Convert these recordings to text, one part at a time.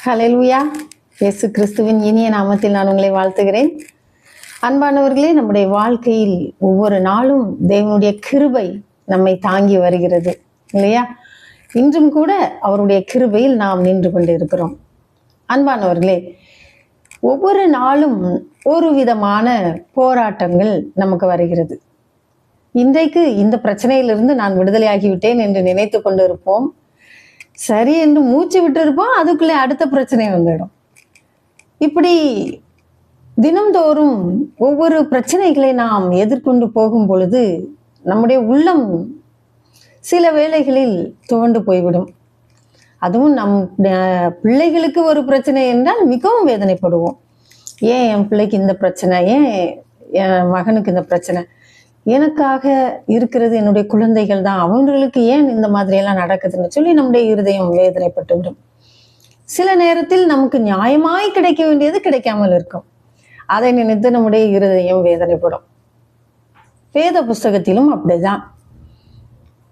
ஹல்லேலூயா. இயேசு கிறிஸ்துவின் இனிய நாமத்தில் நான் உங்களை வாழ்த்துகிறேன். அன்பானவர்களே, நம்முடைய வாழ்க்கையில் ஒவ்வொரு நாளும் தேவனுடைய கிருபை நம்மை தாங்கி வருகிறது இல்லையா? இன்றும் கூட அவருடைய கிருபையில் நாம் நின்று கொண்டு இருக்கிறோம். அன்பானவர்களே, ஒவ்வொரு நாளும் ஒரு விதமான போராட்டங்கள் நமக்கு வருகிறது. இன்றைக்கு இந்த பிரச்சனையிலிருந்து நான் விடுதலையாகிவிட்டேன் என்று நினைத்து கொண்டு இருப்போம். சரி என்று மூச்சு விட்டு இருப்போம், அதுக்குள்ளே அடுத்த பிரச்சனை வந்துடும். இப்படி தினம்தோறும் ஒவ்வொரு பிரச்சனைகளை நாம் எதிர்கொண்டு போகும் பொழுது நம்முடைய உள்ளம் சில வேளைகளில் துவண்டு போய்விடும். அதுவும் நம் பிள்ளைகளுக்கு ஒரு பிரச்சனை என்றால் மிகவும் வேதனைப்படுவோம். ஏன் என் பிள்ளைக்கு இந்த பிரச்சனை, ஏன் என் மகனுக்கு இந்த பிரச்சனை, எனக்காக இருக்கிறது என்னுடைய குழந்தைகள் தான், அவங்களுக்கு ஏன் இந்த மாதிரி எல்லாம் நடக்குதுன்னு சொல்லி நம்முடைய இருதயம் வேதனைப்பட்டு விடும். சில நேரத்தில் நமக்கு நியாயமாய் கிடைக்க வேண்டியது கிடைக்காமல் இருக்கும். அதை நினைத்து நம்முடைய இருதயம் வேதனைப்படும். வேத புஸ்தகத்திலும் அப்படிதான்.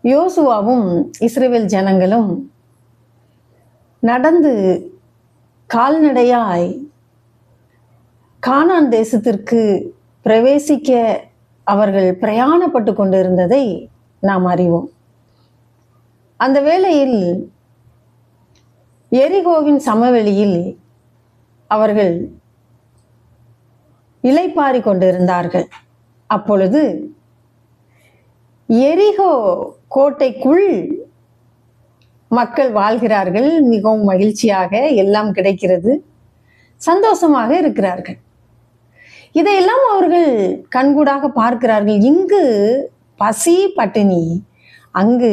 யோசுவாவும் இஸ்ரவேல் ஜனங்களும் நடந்து கால்நடையாய் கானான் தேசத்திற்கு பிரவேசிக்க அவர்கள் பிரயாணப்பட்டு கொண்டிருந்ததை நாம் அறிவோம். அந்த வேளையில் எரிகோவின் சமவெளியில் அவர்கள் இளைப்பாரி கொண்டிருந்தார்கள். அப்பொழுது எரிகோ கோட்டைக்குள் மக்கள் வாழ்கிறார்கள். மிகவும் மகிழ்ச்சியாக எல்லாம் கிடைக்கிறது, சந்தோஷமாக இருக்கிறார்கள். இதையெல்லாம் அவர்கள் கண்கூடாக பார்க்கிறார்கள். இங்கு பசி பட்டினி, அங்கு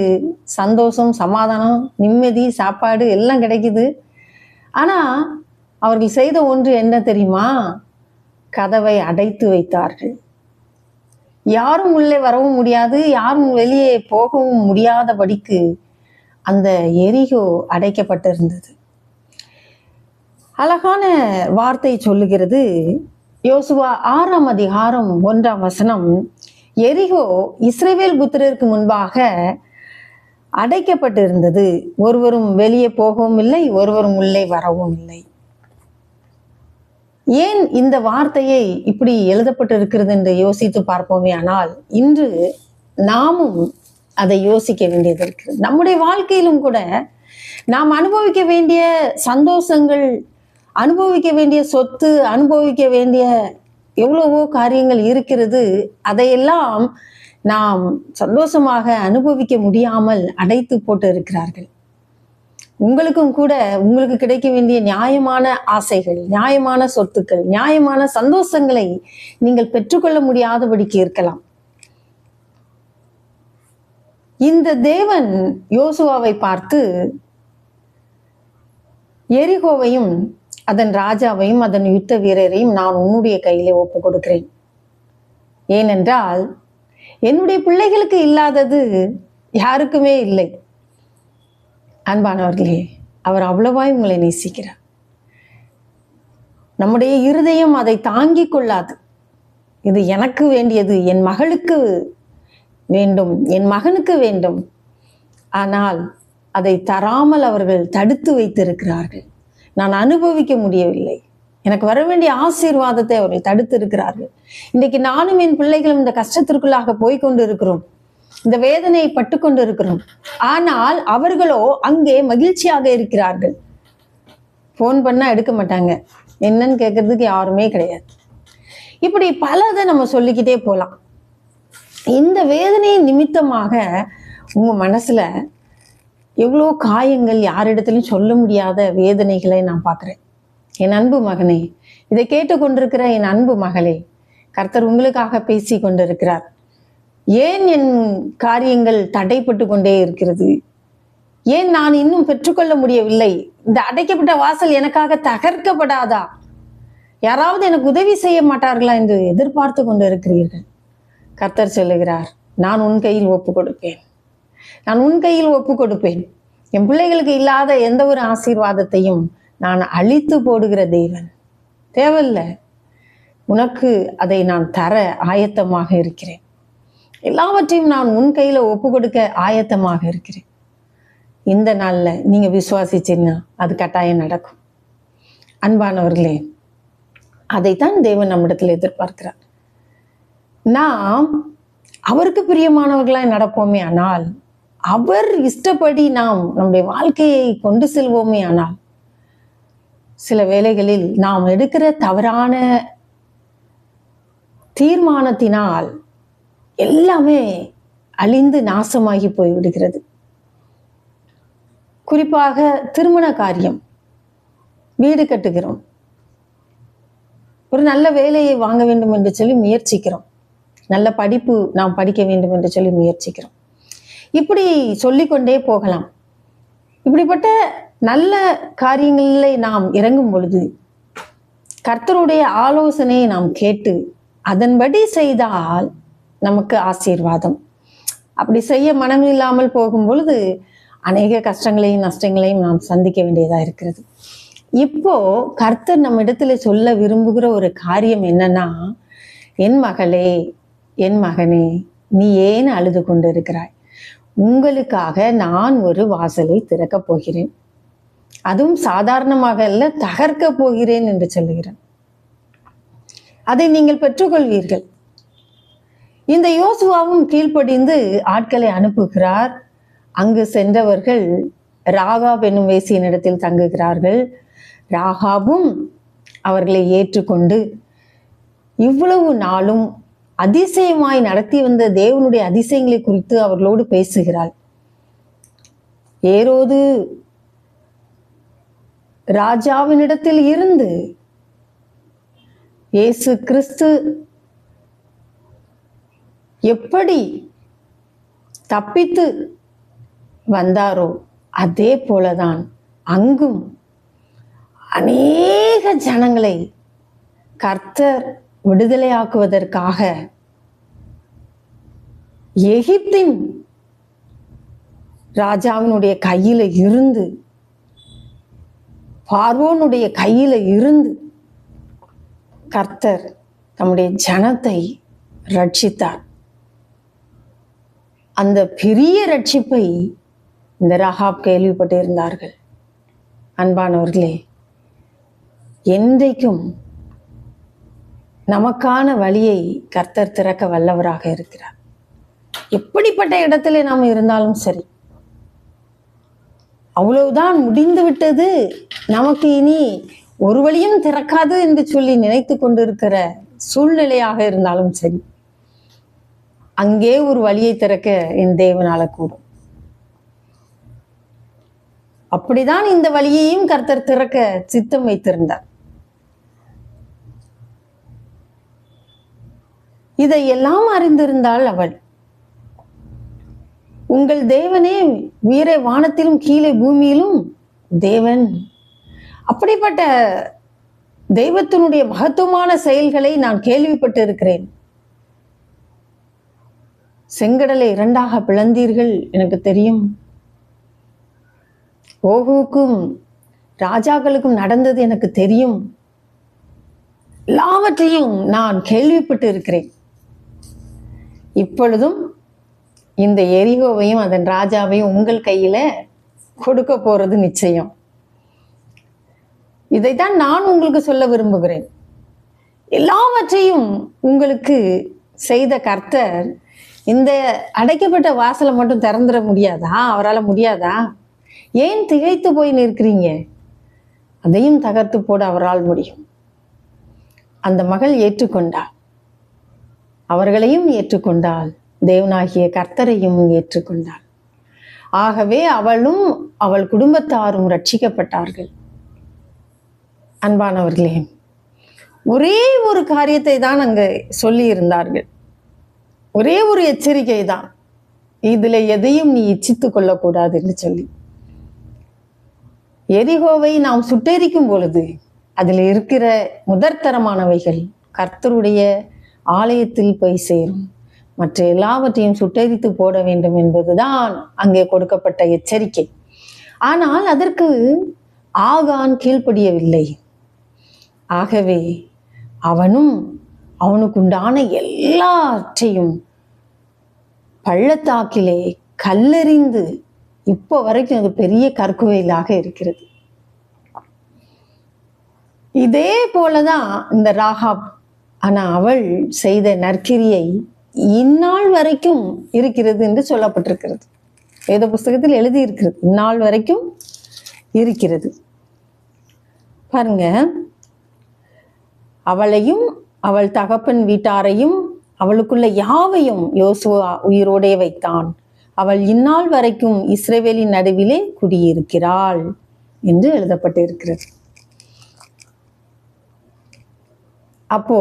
சந்தோஷம், சமாதானம், நிம்மதி, சாப்பாடு எல்லாம் கிடைக்குது. ஆனா அவர்கள் செய்த ஒன்று என்ன தெரியுமா? கதவை அடைத்து வைத்தார்கள். யாரும் உள்ளே வரவும் முடியாது, யாரும் வெளியே போகவும் முடியாதபடிக்கு அந்த எரிகோ அடைக்கப்பட்டிருந்தது. அழகான வார்த்தை சொல்லுகிறது. யோசுவா 6ஆம் அதிகாரம் 1ஆம் வசனம், எரிகோ இஸ்ரவேல் புத்திரருக்கு முன்பாக அடைக்கப்பட்டிருந்தது, ஒருவரும் வெளியே போகவும் இல்லை, ஒருவரும் உள்ளே வரவும் இல்லை. ஏன் இந்த வார்த்தையை இப்படி எழுதப்பட்டிருக்கிறது என்று யோசித்து பார்ப்போமே. ஆனால் இன்று நாமும் அதை யோசிக்க வேண்டியது இருக்கு. நம்முடைய வாழ்க்கையிலும் கூட நாம் அனுபவிக்க வேண்டிய சந்தோஷங்கள், அனுபவிக்க வேண்டிய சொத்து, அனுபவிக்க வேண்டிய எவ்வளவோ காரியங்கள் இருக்கிறது. அதையெல்லாம் நாம் சந்தோஷமாக அனுபவிக்க முடியாமல் அடைத்து போட்டு இருக்கிறார்கள். உங்களுக்கும் கூட உங்களுக்கு கிடைக்க வேண்டிய நியாயமான ஆசைகள், நியாயமான சொத்துக்கள், நியாயமான சந்தோஷங்களை நீங்கள் பெற்றுக்கொள்ள முடியாதபடிக்கு இருக்கலாம். இந்த தேவன் யோசுவாவை பார்த்து எரிகோவையும் அதன் ராஜாவையும் அதன் யுத்த வீரரையும் நான் உன்னுடைய கையிலே ஒப்பு கொடுக்கிறேன். ஏனென்றால் என்னுடைய பிள்ளைகளுக்கு இல்லாதது யாருக்குமே இல்லை. அன்பானவர்களே, அவர் அவ்வளவாய் உங்களை நேசிக்கிறார். நம்முடைய இருதயம் அதை தாங்கிக் கொள்ளாது. இது எனக்கு வேண்டியது, என் மகளுக்கு வேண்டும், என் மகனுக்கு வேண்டும். ஆனால் அதை தராமல் அவர்கள் தடுத்து வைத்திருக்கிறார்கள். நான் அனுபவிக்க முடியவில்லை, எனக்கு வர வேண்டிய ஆசீர்வாதத்தை அவர்கள் தடுத்து இருக்கிறார்கள். இன்றைக்கு நானும் என் பிள்ளைகளும் இந்த கஷ்டத்திற்குள்ளாக போய்கொண்டு இருக்கிறோம், இந்த வேதனையை பட்டு கொண்டு இருக்கிறோம். ஆனால் அவர்களோ அங்கே மகிழ்ச்சியாக இருக்கிறார்கள். போன் பண்ணா எடுக்க மாட்டாங்க, என்னன்னு கேட்கறதுக்கு யாருமே கிடையாது. இப்படி பலதை நம்ம சொல்லிக்கிட்டே போலாம். இந்த வேதனையின் நிமித்தமாக உங்க மனசுல எவ்வளோ காயங்கள், யாரிடத்திலும் சொல்ல முடியாத வேதனைகளை நான் பார்க்குறேன். என் அன்பு மகனே, இதை கேட்டுக்கொண்டிருக்கிற என் அன்பு மகளே, கர்த்தர் உங்களுக்காக பேசி கொண்டிருக்கிறார். ஏன் என் காரியங்கள் தடைப்பட்டு கொண்டே இருக்கிறது? ஏன் நான் இன்னும் பெற்றுக்கொள்ள முடியவில்லை? இந்த அடைக்கப்பட்ட வாசல் எனக்காக தகர்க்கப்படாதா? யாராவது எனக்கு உதவி செய்ய மாட்டார்களா என்று எதிர்பார்த்து கொண்டு இருக்கிறீர்கள். கர்த்தர் சொல்லுகிறார், நான் உன் கையில் ஒப்பு கொடுப்பேன், நான் உன் கையில் ஒப்பு கொடுப்பேன். என் பிள்ளைகளுக்கு இல்லாத எந்த ஒரு ஆசீர்வாதத்தையும் நான் அழித்து போடுகிற தேவன். தேவையில்லை, உனக்கு அதை நான் தர ஆயத்தமாக இருக்கிறேன். எல்லாவற்றையும் நான் உன் கையில ஒப்பு கொடுக்க ஆயத்தமாக இருக்கிறேன். இந்த நாள்ல நீங்க விசுவாசிச்சீங்கன்னா அது கட்டாயம் நடக்கும். அன்பானவர்களே, அதைத்தான் தேவன் நம்மிடத்தில் எதிர்பார்க்கிறார். நாம் அவருக்கு பிரியமானவர்களாய் நடப்போமே ஆனால், அவர் இஷ்டப்படி நாம் நம்முடைய வாழ்க்கையை கொண்டு செல்வோமே ஆனால், சில வேளைகளில் நாம் எடுக்கிற தவறான தீர்மானத்தினால் எல்லாமே அழிந்து நாசமாகி போய்விடுகிறது. குறிப்பாக திருமண காரியம், வீடு கட்டுகிறோம், ஒரு நல்ல வேலையை வாங்க வேண்டும் என்று சொல்லி முயற்சிக்கிறோம், நல்ல படிப்பு நாம் படிக்க வேண்டும் என்று சொல்லி முயற்சிக்கிறோம். இப்படி சொல்லிக்கொண்டே போகலாம். இப்படிப்பட்ட நல்ல காரியங்களில் நாம் இறங்கும் பொழுது கர்த்தருடைய ஆலோசனையை நாம் கேட்டு அதன்படி செய்தால் நமக்கு ஆசீர்வாதம். அப்படி செய்ய மனம் இல்லாமல் போகும் பொழுது அநேக கஷ்டங்களையும் நஷ்டங்களையும் நாம் சந்திக்க வேண்டியதா இருக்கிறது. இப்போ கர்த்தர் நம்ம இடத்துல சொல்ல விரும்புகிற ஒரு காரியம் என்னன்னா, என் மகளே, என் மகனே, நீ ஏன் அழுது கொண்டிருக்கிறாய்? உங்களுக்காக நான் ஒரு வாசலை திறக்க போகிறேன், அதுவும் சாதாரணமாக அல்ல, தகர்க்க போகிறேன் என்று சொல்லுகிறேன். அதை நீங்கள் பெற்றுக்கொள்வீர்கள். இந்த யோசுவாவும் கீழ்ப்படிந்து ஆட்களை அனுப்புகிறார். அங்கு சென்றவர்கள் ராகாப் என்னும் வேசியின் இடத்தில் தங்குகிறார்கள். ராகாபும் அவர்களை ஏற்றுக்கொண்டு இவ்வளவு நாளும் அதிசயமாய் நடத்தி வந்த தேவனுடைய அதிசயங்களை குறித்து அவர்களோடு பேசுகிறாள். ஏரோது ராஜாவினிடத்தில் இருந்து இயேசு கிறிஸ்து எப்படி தப்பித்து வந்தாரோ அதே போலதான் அங்கும் அநேக ஜனங்களை கர்த்தர் விடுதலையாக்குவதற்காக எகிப்தின் ராஜாவினுடைய கையில இருந்து, பார்வோனுடைய கையில இருந்து கர்த்தர் தம்முடைய ஜனத்தை ரட்சித்தார். அந்த பெரிய ரட்சிப்பை இந்த ராகாப் கேள்விப்பட்டிருந்தார்கள். அன்பானவர்களே, என்றைக்கும் நமக்கான வழியை கர்த்தர் திறக்க வல்லவராக இருக்கிறார். எப்படிப்பட்ட இடத்துல நாம் இருந்தாலும் சரி, அவ்வளவுதான், முடிந்து விட்டது, நமக்கு இனி ஒரு வழியும் திறக்காது என்று சொல்லி நினைத்து கொண்டிருக்கிற சூழ்நிலையாக இருந்தாலும் சரி, அங்கே ஒரு வழியை திறக்க என் தேவனால கூடும். அப்படிதான் இந்த வழியையும் கர்த்தர் திறக்க சித்தம் வைத்திருந்தார். இதையெல்லாம் அறிந்திருந்தாள் அவள். உங்கள் தேவனே வீரே வானத்திலும் கீழே பூமியிலும் தேவன். அப்படிப்பட்ட தெய்வத்தினுடைய மகத்துவமான செயல்களை நான் கேள்விப்பட்டு இருக்கிறேன். செங்கடலை இரண்டாக பிளந்தீர்கள், எனக்கு தெரியும். ஓகுவுக்கும் ராஜாக்களுக்கும் நடந்தது எனக்கு தெரியும். எல்லாவற்றையும் நான் கேள்விப்பட்டு இருக்கிறேன். இப்பொழுதும் இந்த எரிகோவையும் அதன் ராஜாவையும் உங்கள் கையில கொடுக்க போறது நிச்சயம். இதைத்தான் நான் உங்களுக்கு சொல்ல விரும்புகிறேன். எல்லாவற்றையும் உங்களுக்கு செய்த கர்த்தர் இந்த அடைக்கப்பட்ட வாசலை மட்டும் திறந்துட முடியாதா? அவரால் முடியாதா? ஏன் திகைத்து போய் நிற்கிறீங்க? அதையும் தகர்த்து போட அவரால் முடியும். அந்த மகள் ஏற்றுக்கொண்டாள், அவர்களையும் ஏற்றுக்கொண்டாள், தேவனாகிய கர்த்தரையும் ஏற்றுக்கொண்டாள். ஆகவே அவளும் அவள் குடும்பத்தாரும் ரட்சிக்கப்பட்டார்கள். அன்பானவர்களே, ஒரே ஒரு காரியத்தை தான் அங்க சொல்லி இருந்தார்கள். ஒரே ஒரு எச்சரிக்கை தான், இதுல எதையும் நீ இச்சித்து கொள்ளக்கூடாது என்று சொல்லி. எரிகோவை நாம் சுட்டெரிக்கும் பொழுது அதில் இருக்கிற முதற்தரமானவைகள் கர்த்தருடைய ஆலயத்தில் போய் சேரும். மற்ற எல்லாவற்றையும் சுட்டெரித்து போட வேண்டும் என்பதுதான் அங்கே கொடுக்கப்பட்ட எச்சரிக்கை. ஆனால் அதற்கு ஆகான் கீழ்ப்படியவில்லை. ஆகவே அவனும் அவனுக்குண்டான எல்லாற்றையும் பள்ளத்தாக்கிலே கல்லெறிந்து, இப்போ வரைக்கும் அது பெரிய கற்குவையிலாக இருக்கிறது. இதே போலதான் இந்த ராகாப். ஆனா அவள் செய்த நற்கிரியை இந்நாள் வரைக்கும் இருக்கிறது என்று சொல்லப்பட்டிருக்கிறது. வேத புஸ்தகத்தில் எழுதி இருக்கிறது, இந்நாள் வரைக்கும் இருக்கிறது. பாருங்க, அவளையும் அவள் தகப்பன் வீட்டாரையும் அவளுக்குள்ள யாவையும் யோசுவா உயிரோடே வைத்தான். அவள் இந்நாள் வரைக்கும் இஸ்ரவேலின் நடுவிலே குடியிருக்கிறாள் என்று எழுதப்பட்டு இருக்கிறது. அப்போ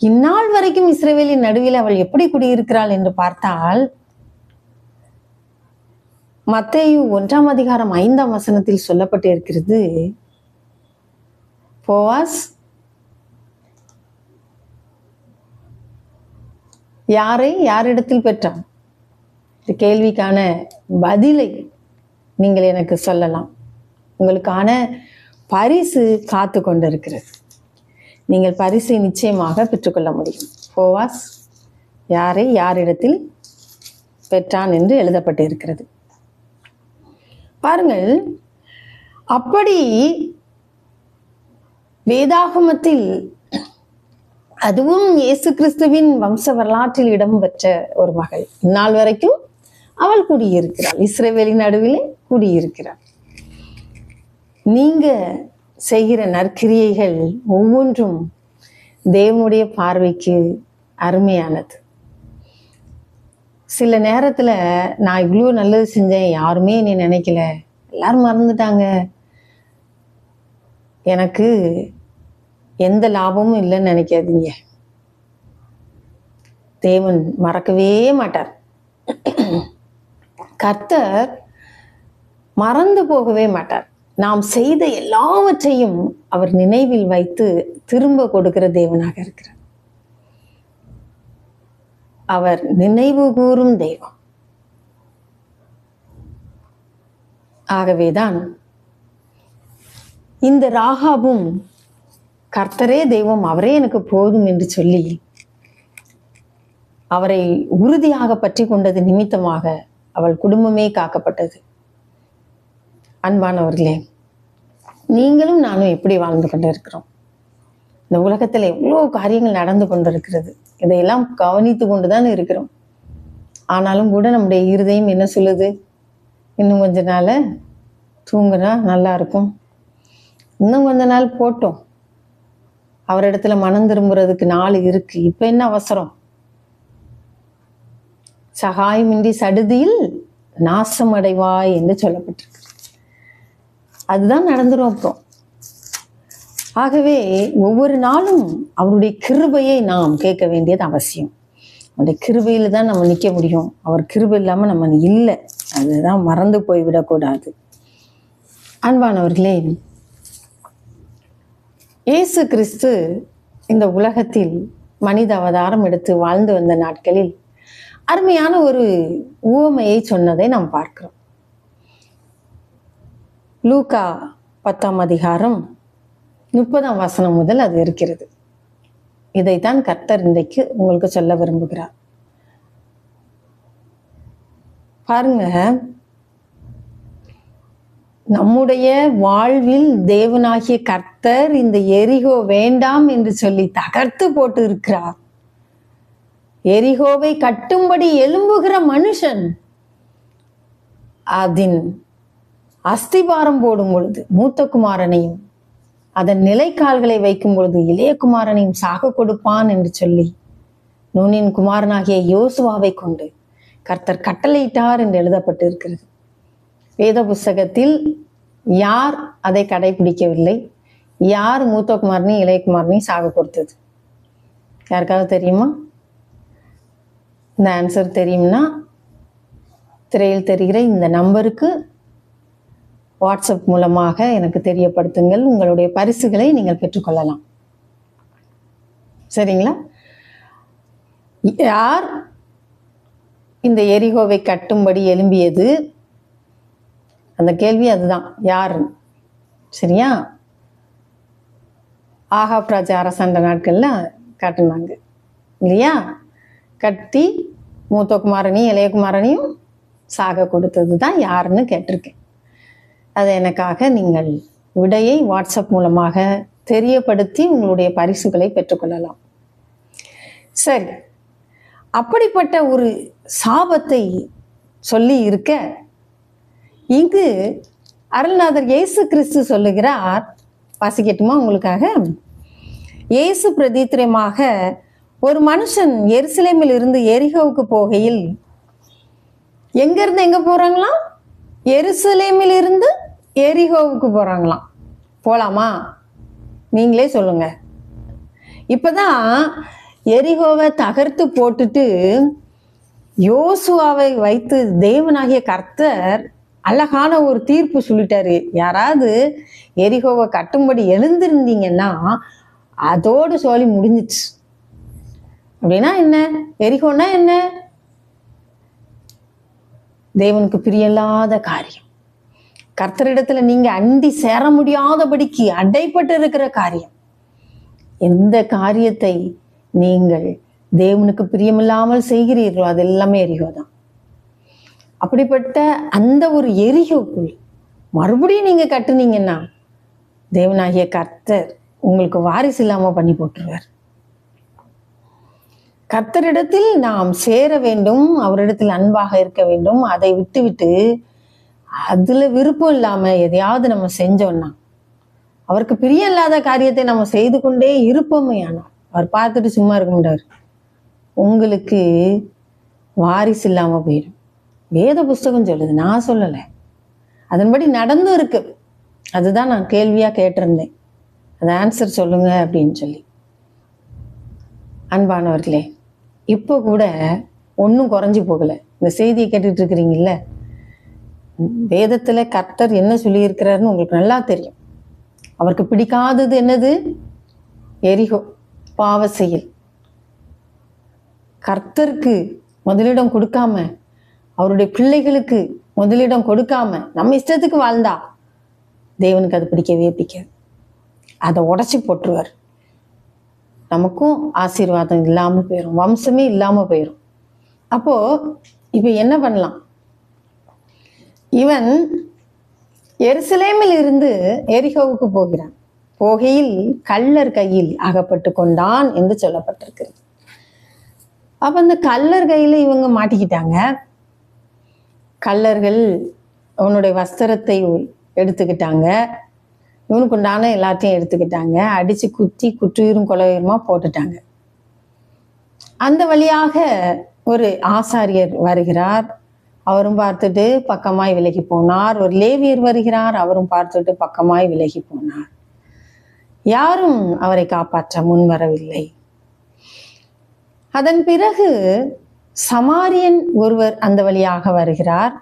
இந்நாள் வரைக்கும் இஸ்ரவேலின் நடுவில் அவள் எப்படி குடியிருக்கிறாள் என்று பார்த்தால், மத்தேயு 1:5 சொல்லப்பட்டு இருக்கிறது, போவாஸ் யாரிடத்தில் பெற்றான்? இந்த கேள்விக்கான பதிலை நீங்கள் எனக்கு சொல்லலாம். உங்களுக்கான பரிசு காத்து கொண்டிருக்கிறது. நீங்கள் பரிசை நிச்சயமாக பெற்றுக்கொள்ள முடியும். போவாஸ் யாரிடத்தில் பெற்றான் என்று எழுதப்பட்டு இருக்கிறது. பாருங்கள், அப்படி வேதாகமத்தில், அதுவும் இயேசு கிறிஸ்துவின் வம்ச வரலாற்றில் இடம்பெற்ற ஒரு மகள், இந்நாள் வரைக்கும் அவள் குடியிருக்கிறாள், இஸ்ரவேலின் நடுவிலே குடியிருக்கிறாள். நீங்க செய்கிற நற்கிரியைகள் ஒவ்வொன்றும் தேவனுடைய பார்வைக்கு அருமையானது. சில நேரத்துல நான் இவ்வளோ நல்லது செஞ்சேன், யாருமே என்னை நினைக்கல, எல்லாரும் மறந்துட்டாங்க, எனக்கு எந்த லாபமும் இல்லைன்னு நினைக்காதீங்க. தேவன் மறக்கவே மாட்டார். கர்த்தர் மறந்து போகவே மாட்டார். நாம் செய்த எல்லாவற்றையும் அவர் நினைவில் வைத்து திரும்ப கொடுக்கிற தேவனாக இருக்கிறார். அவர் நினைவு கூறும் தெய்வம். ஆகவேதான் இந்த ராகாபும் கர்த்தரே தெய்வம், அவரே எனக்கு போதும் என்று சொல்லி அவரை உறுதியாக பற்றி கொண்டது நிமித்தமாக அவள் குடும்பமே காக்கப்பட்டது. அன்பானவர்களே, நீங்களும் நானும் எப்படி வாழ்ந்து கொண்டிருக்கிறோம்? இந்த உலகத்துல எவ்வளோ காரியங்கள் நடந்து கொண்டிருக்கிறது. இதையெல்லாம் கவனித்து கொண்டுதான் இருக்கிறோம். ஆனாலும் கூட நம்முடைய இருதயம் என்ன சொல்லுது? இன்னும் கொஞ்ச நாள் தூங்குனா நல்லா இருக்கும், இன்னும் கொஞ்ச நாள் போட்டோம், அவரிடத்துல மனம் திரும்புறதுக்கு நாள் இருக்கு, இப்ப என்ன அவசரம்? சகாயமின்றி சடுதியில் நாசம் அடைவாய் என்று சொல்லப்பட்டிருக்கு. அதுதான் நடந்துரும் அப்புறம். ஆகவே ஒவ்வொரு நாளும் அவருடைய கிருபையை நாம் கேட்க வேண்டியது அவசியம். அவருடைய கிருபையில தான் நம்ம நிற்க முடியும். அவர் கிருபை இல்லாம நம்ம இல்லை, அதுதான் மறந்து போய்விடக்கூடாது. அன்பானவர்களே, இயேசு கிறிஸ்து இந்த உலகத்தில் மனித அவதாரம் எடுத்து வாழ்ந்து வந்த நாட்களில் அருமையான ஒரு உவமையை சொன்னதை நாம் பார்க்கிறோம். லூக்கா 10:30 முதல் அது இருக்கிறது. இதைத்தான் கர்த்தர் இன்றைக்கு உங்களுக்கு சொல்ல விரும்புகிறார். பாருங்க, நம்முடைய வாழ்வில் தேவனாகிய கர்த்தர் இந்த எரிகோ வேண்டாம் என்று சொல்லி தகர்த்து போட்டு இருக்கிறார். எரிகோவை கட்டும்படி எழும்புகிற மனுஷன் அதன் அஸ்திபாரம் போடும் பொழுது மூத்த குமாரனையும் அதன் நிலைக்கால்களை வைக்கும் பொழுது இளைய குமாரனையும் சாக கொடுப்பான் என்று சொல்லி நூனின் குமாரனாகிய யோசுவாவை கொண்டு கர்த்தர் கட்டளையிட்டார் என்று எழுதப்பட்டு இருக்கிறது. வேத புஸ்தகத்தில் யார் அதை கடைபிடிக்கவில்லை? யார் மூத்த குமாரனையும் இளைய குமாரனையும் சாக கொடுத்தது? யாருக்காவது தெரியுமா? இந்த ஆன்சர் தெரியும்னா திரையில் தெரிகிற இந்த நம்பருக்கு வாட்ஸ்அப் மூலமாக எனக்கு தெரியப்படுத்துங்கள். உங்களுடைய பரிசுகளை நீங்கள் பெற்றுக்கொள்ளலாம். சரிங்களா? யார் இந்த எரிகோவை கட்டும்படி எழும்பியது? அந்த கேள்வி அதுதான், யார்? சரியா? ஆகாப் ராஜா அரசாண்ட நாட்கள்ல கட்டுனாங்க இல்லையா? கட்டி மூத்த குமாரனையும் இளைய குமாரனையும் சாக கொடுத்தது தான் யாருன்னு கேட்டிருக்கேன். அது எனக்காக நீங்கள் விடையை வாட்ஸ்அப் மூலமாக தெரியப்படுத்தி உங்களுடைய பரிசுகளை பெற்றுக்கொள்ளலாம். சரி, அப்படிப்பட்ட ஒரு சாபத்தை சொல்லி இருக்க இங்கு அருள்நாதர் இயேசு கிறிஸ்து சொல்லுகிறார். வாசிக்கட்டுமா உங்களுக்காக? இயேசு பிரதித்திரமாக, ஒரு மனுஷன் எருசலேமில் இருந்து எரிகோவுக்கு போகையில், எங்க இருந்து எங்க போறாங்களாம்? எருசலேமில் இருந்து எரிகோவுக்கு போறாங்களாம். போலாமா? நீங்களே சொல்லுங்க. இப்பதான் எரிகோவை தகர்த்து போட்டுட்டு யோசுவாவை வைத்து தேவனாகிய கர்த்தர் அழகான ஒரு தீர்ப்பு சொல்லிட்டாரு. யாராவது எரிகோவை கட்டும்படி எழுந்திருந்தீங்கன்னா அதோடு சொல்லி முடிஞ்சிச்சு. அப்படின்னா என்ன? எரிகோன்னா என்ன? தேவனுக்கு பிரியல்லாத காரியம். கர்த்தரிடத்துல நீங்க அண்டி சேர முடியாதபடிக்கு அடைப்பட்டு இருக்கிற காரியம். எந்த காரியத்தை நீங்கள் தேவனுக்கு பிரியமில்லாமல் செய்கிறீர்களோ அது எல்லாமே எரிகோதான். அப்படிப்பட்ட அந்த ஒரு எரிகோக்குள் மறுபடியும் நீங்க கட்டுனீங்கன்னா தேவனாகிய கர்த்தர் உங்களுக்கு வாரிசு இல்லாம பண்ணி போட்டுருவார். கர்த்தரிடத்தில் நாம் சேர வேண்டும், அவரிடத்தில் அன்பாக இருக்க வேண்டும். அதை விட்டு அதுல விருப்பம் இல்லாம எதையாவது நம்ம செஞ்சோம்னா, அவருக்கு பிரியம் இல்லாத காரியத்தை நம்ம செய்து கொண்டே இருப்போமே, ஆனால் அவர் பார்த்துட்டு சும்மா இருக்க மாட்டார். உங்களுக்கு வாரிசு இல்லாம போயிடும். வேத புஸ்தகம் சொல்லுது, நான் சொல்லலை. அதன்படி நடந்தும் இருக்கு. அதுதான் நான் கேள்வியா கேட்டிருந்தேன். அது ஆன்சர் சொல்லுங்க அப்படின்னு சொல்லி. அன்பானவர்களே, இப்போ கூட ஒன்றும் குறைஞ்சி போகல. இந்த செய்தியை கேட்டுட்டு இருக்கிறீங்கல்ல, வேதத்துல கர்த்தர் என்ன சொல்லியிருக்கிறாருன்னு உங்களுக்கு நல்லா தெரியும். அவருக்கு பிடிக்காதது என்னது? எரிகோ, பாவ செயல். கர்த்தருக்கு முதலிடம் கொடுக்காம, அவருடைய பிள்ளைகளுக்கு முதலிடம் கொடுக்காம நம்ம இஷ்டத்துக்கு வாழ்ந்தா தேவனுக்கு அது பிடிக்கவே பிடிக்காது. அதை உடைச்சி போட்டுருவார். நமக்கும் ஆசீர்வாதம் இல்லாம போயிடும், வம்சமே இல்லாம போயிடும். அப்போ இப்ப என்ன பண்ணலாம்? இவன் எருசலேமில் இருந்து எரிகோவுக்கு போகிறான். போகையில் கள்ளர் கையில் அகப்பட்டு கொண்டான் என்று சொல்லப்பட்டிருக்கிறது. அப்ப அந்த கள்ளர் கையில இவங்க மாட்டிக்கிட்டாங்க. கள்ளர்கள் அவனுடைய வஸ்திரத்தை எடுத்துக்கிட்டாங்க, இவனுக்கு உண்டான எல்லாத்தையும் எடுத்துக்கிட்டாங்க, அடிச்சு குத்தி குற்றுயிரும் கொலையுமா போட்டுட்டாங்க. அந்த வழியாக ஒரு ஆசாரியர் வருகிறார், அவரும் பார்த்துட்டு பக்கமாய் விலகி போனார். ஒரு லேவியர் வருகிறார், அவரும் பார்த்துட்டு பக்கமாய் விலகி போனார். யாரும் அவரை காப்பாற்ற முன் வரவில்லை. அதன் பிறகு சமாரியன் ஒருவர் அந்த வழியாக வருகிறார்.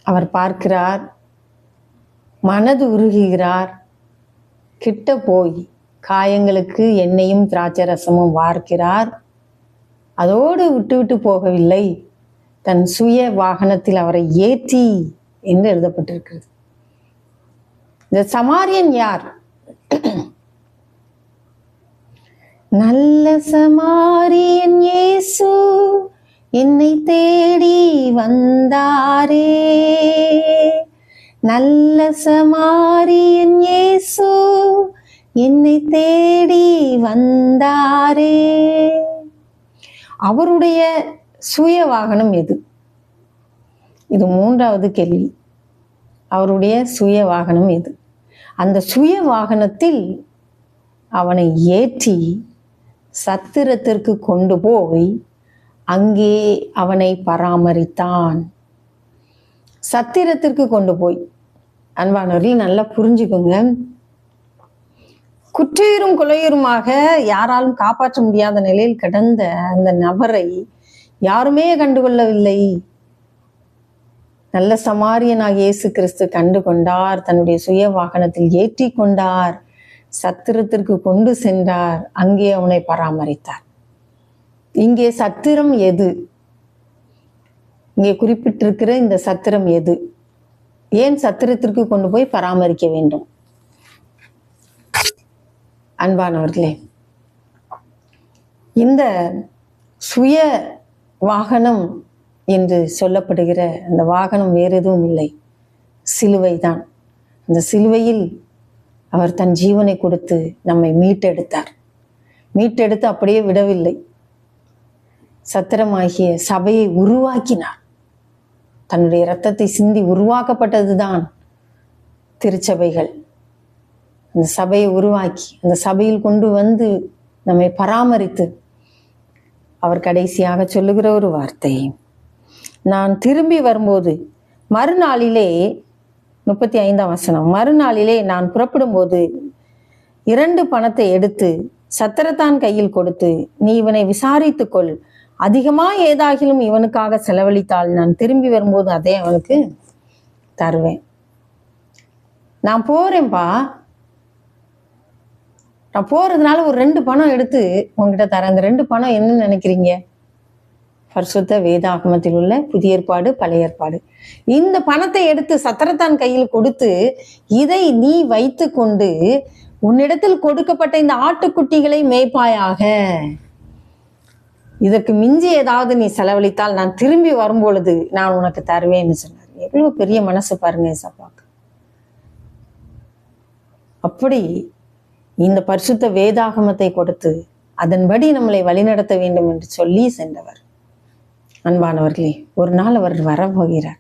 அவர் பார்க்கிறார், மனது உருகுகிறார். கிட்ட போய் காயங்களுக்கு எண்ணெயும் திராட்சை ரசமும் வார்க்கிறார். அதோடு விட்டு போகவில்லை, தன் சுய வாகனத்தில் அவரை ஏற்றி என்று எழுதப்பட்டிருக்கிறது. இந்த சமாரியன் யார்? நல்ல சமாரியன் இயேசு என்னை தேடி வந்தாரே, நல்ல சமாரியன் இயேசு என்னை தேடி வந்தாரே. அவருடைய சுய வாகனம் எது? இது மூன்றாவது கேள்வி. அவருடைய சுய வாகனம் எது? அந்த சுய வாகனத்தில் அவனை ஏற்றி சத்திரத்திற்கு கொண்டு போய் அங்கே அவனை பராமரித்தான். சத்திரத்திற்கு கொண்டு போய், அன்பானவர்கள் நல்லா புரிஞ்சுக்கோங்க, குற்றுயிரும் கொலையுருமாக யாராலும் காப்பாற்ற முடியாத நிலையில் கிடந்த அந்த நபரை யாருமே கண்டுகொள்ளவில்லை. நல்ல சமாரியனாகிய இயேசு கிறிஸ்து கண்டு கொண்டார், தன்னுடைய சுய வாகனத்தில் ஏற்றி கொண்டார், சத்திரத்திற்கு கொண்டு சென்றார், அங்கே அவனை பராமரித்தார். இங்கே சத்திரம் எது? இங்கே குறிப்பிட்டிருக்கிற இந்த சத்திரம் எது? ஏன் சத்திரத்திற்கு கொண்டு போய் பராமரிக்க வேண்டும்? அன்பானவர்களே, இந்த சுய வாகனம் என்று சொல்லப்படுகிற அந்த வாகனம் வேறு எதுவும் இல்லை, சிலுவை தான். அந்த சிலுவையில் அவர் தன் ஜீவனை கொடுத்து நம்மை மீட்டெடுத்தார். மீட்டெடுத்து அப்படியே விடவில்லை, சத்திரமாகிய சபையை உருவாக்கினார். தன்னுடைய இரத்தத்தை சிந்தி உருவாக்கப்பட்டதுதான் திருச்சபைகள். அந்த சபையை உருவாக்கி அந்த சபையில் கொண்டு வந்து நம்மை பராமரித்து அவர் கடைசியாக சொல்லுகிற ஒரு வார்த்தை, நான் திரும்பி வரும்போது மறுநாளிலே 35ஆம் வசனம், மறுநாளிலே நான் புறப்படும் போது 2 பணத்தை எடுத்து சத்திரத்தான் கையில் கொடுத்து, நீ இவனை விசாரித்துக்கொள், அதிகமா ஏதாகிலும் இவனுக்காக செலவழித்தால் நான் திரும்பி வரும்போது அதே அவனுக்கு தருவேன். நான் போறேன்பா, நான் போறதுனால ஒரு 2 பணம் எடுத்து உங்ககிட்ட தரேன். அந்த 2 பணம் என்னன்னு நினைக்கிறீங்க? பரிசுத்த வேதாகமத்தில் உள்ள புதிய ஏற்பாடு, பழைய ஏற்பாடு. இந்த பணத்தை எடுத்து சத்திரத்தான் கையில் கொடுத்து, இதை நீ வைத்து கொண்டு உன்னிடத்தில் கொடுக்கப்பட்ட இந்த ஆட்டுக்குட்டிகளை மேய்ப்பாயாக, இதற்கு மிஞ்சி ஏதாவது நீ செலவழித்தால் நான் திரும்பி வரும்பொழுது நான் உனக்கு தருவேன்னு சொன்னார். எவ்வளவு பெரிய மனசு பாருங்க ஏசப்பாக்கு. அப்படி இந்த பரிசுத்த வேதாகமத்தை கொடுத்து அதன்படி நம்மளை வழிநடத்த வேண்டும் என்று சொல்லி சென்றவர். அன்பானவர்களே, ஒரு நாள் அவர் வரப்போகிறார்,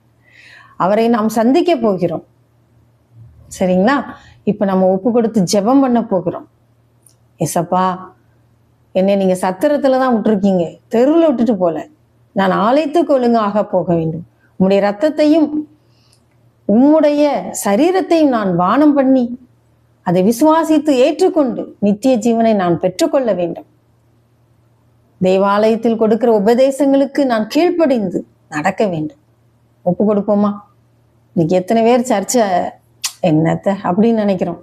அவரை நாம் சந்திக்க போகிறோம். சரிங்களா? இப்ப நம்ம ஒப்பு கொடுத்து ஜெபம் பண்ண போகிறோம். ஏசப்பா, என்னை நீங்க சத்திரத்துலதான் விட்டுருக்கீங்க, தெருவில் விட்டுட்டு போல. நான் ஆலயத்துக்கு ஒழுங்காக போக வேண்டும். உம்முடைய ரத்தத்தையும் உம்முடைய சரீரத்தையும் நான் பானம் பண்ணி அதை விசுவாசித்து ஏற்றுக்கொண்டு நித்திய ஜீவனை நான் பெற்றுக்கொள்ள வேண்டும். தேவாலயத்தில் கொடுக்கிற உபதேசங்களுக்கு நான் கீழ்ப்படிந்து நடக்க வேண்டும். ஒப்பு கொடுப்போமா? இன்னைக்கு எத்தனை பேர் சர்ச்சை என்னத்த அப்படின்னு நினைக்கிறோம்.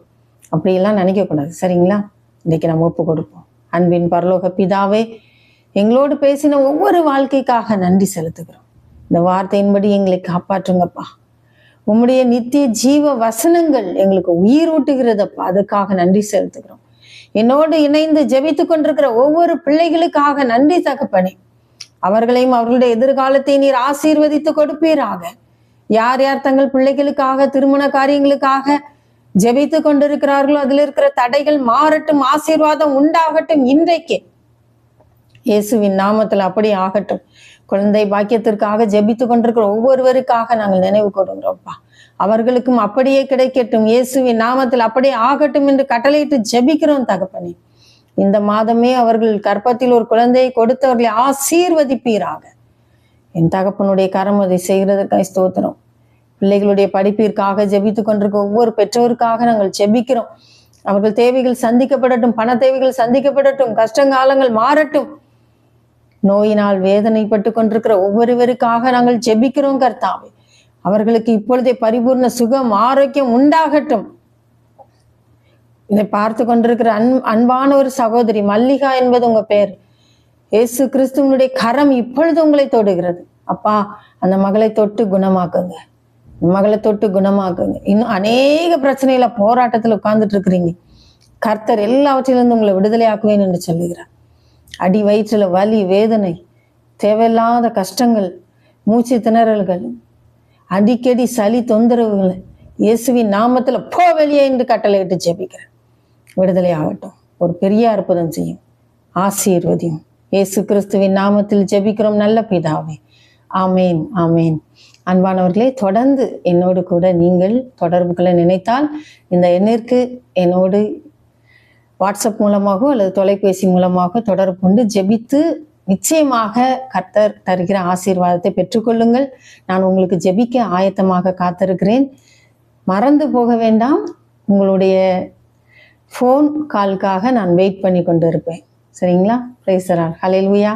அப்படியெல்லாம் நினைக்க கூடாது. சரிங்களா? இன்னைக்கு நம்ம ஒப்பு கொடுப்போம். அன்பின் பரலோக பிதாவே, எங்களோடு பேசின ஒவ்வொரு வாழ்க்கைக்காக நன்றி செலுத்துகிறோம். இந்த வார்த்தையின்படி எங்களை காப்பாற்றுங்கப்பா. உம்முடைய நித்திய ஜீவ வசனங்கள் எங்களுக்கு உயிர் ஊட்டுகிறதப்பா, அதுக்காக நன்றி செலுத்துகிறோம். என்னோடு இணைந்து ஜெபித்து கொண்டிருக்கிற ஒவ்வொரு பிள்ளைகளுக்காக நன்றி தகப்பனே. அவர்களையும் அவர்களுடைய எதிர்காலத்தை நீர் ஆசீர்வதித்து கொடுப்பீராக. யார் யார் தங்கள் பிள்ளைகளுக்காக திருமண காரியங்களுக்காக ஜெபித்து கொண்டிருக்கிறார்களோ அதுல இருக்கிற தடைகள் மாறட்டும், ஆசீர்வாதம் உண்டாகட்டும். இன்றைக்கு இயேசுவின் நாமத்துல அப்படி ஆகட்டும். குழந்தை பாக்கியத்திற்காக ஜெபித்து கொண்டிருக்கிற ஒவ்வொருவருக்காக நாங்கள் நினைவு கொடுக்கிறோம்ப்பா. அவர்களுக்கும் அப்படியே கிடைக்கட்டும், இயேசுவின் நாமத்தில் அப்படியே ஆகட்டும் என்று கட்டளையிட்டு ஜெபிக்கிறோம் தகப்பனே. இந்த மாதமே அவர்கள் கர்ப்பத்தில் ஒரு குழந்தையை கொடுத்தவர்களை ஆசீர்வதிப்பீராக. என் தகப்பனுடைய கரம் அதை செய்கிறதற்காக ஸ்தோத்திரம். பிள்ளைகளுடைய படிப்பிற்காக ஜெபித்து கொண்டிருக்க ஒவ்வொரு பெற்றோருக்காக நாங்கள் ஜெபிக்கிறோம். அவர்கள் தேவைகள் சந்திக்கப்படட்டும், பண தேவைகள் சந்திக்கப்படட்டும், கஷ்டங்காலங்கள் மாறட்டும். நோயினால் வேதனைப்பட்டு கொண்டிருக்கிற ஒவ்வொருவருக்காக நாங்கள் ஜெபிக்கிறோம் கர்த்தாவே. அவர்களுக்கு இப்பொழுதே பரிபூர்ண சுகம் ஆரோக்கியம் உண்டாகட்டும். இதை பார்த்து கொண்டிருக்கிற அன்பான ஒரு சகோதரி மல்லிகா என்பது உங்க பேர். இயேசு கிறிஸ்துவனுடைய கரம் இப்பொழுது உங்களை தொடுகிறது. அப்பா, அந்த மகளை தொட்டு குணமாக்குங்க, மகளை தொட்டு குணமாக்குங்க. இன்னும் அநேக பிரச்சனையில போராட்டத்துல உட்கார்ந்துட்டு இருக்கிறீங்க. கர்த்தர் எல்லாவற்றிலிருந்து உங்களை விடுதலை ஆக்குவேன் என்று சொல்லுகிறார். அடி வயிற்றுல வலி, வேதனை, தேவையில்லாத கஷ்டங்கள், மூச்சு திணறல்கள், அடிக்கடி சளி தொந்தரவுகள் இயேசுவின் நாமத்துல போ வெளியே என்று கட்டளையிட்டு ஜெபிக்கிறேன். விடுதலை ஆகட்டும். ஒரு பெரிய அற்புதம் செய்யும், ஆசீர்வதியும். இயேசு கிறிஸ்துவின் நாமத்தில் ஜெபிக்கிறோம் நல்ல பிதாவே. ஆமேன், ஆமேன். அன்பானவர்களே, தொடர்ந்து என்னோடு கூட நீங்கள் தொடர்புகளை நினைத்தால் இந்த எண்ணிற்கு என்னோடு வாட்ஸ்அப் மூலமாகவோ அல்லது தொலைபேசி மூலமாக தொடர்பு கொண்டு ஜெபித்து நிச்சயமாக கர்த்தர் தருகிற ஆசீர்வாதத்தை பெற்றுக்கொள்ளுங்கள். நான் உங்களுக்கு ஜெபிக்க ஆயத்தமாக காத்திருக்கிறேன். மறந்து போக வேண்டாம். உங்களுடைய ஃபோன் காலுக்காக நான் வெயிட் பண்ணி கொண்டு இருப்பேன். சரிங்களா? Praise the Lord. ஹல்லேலூயா.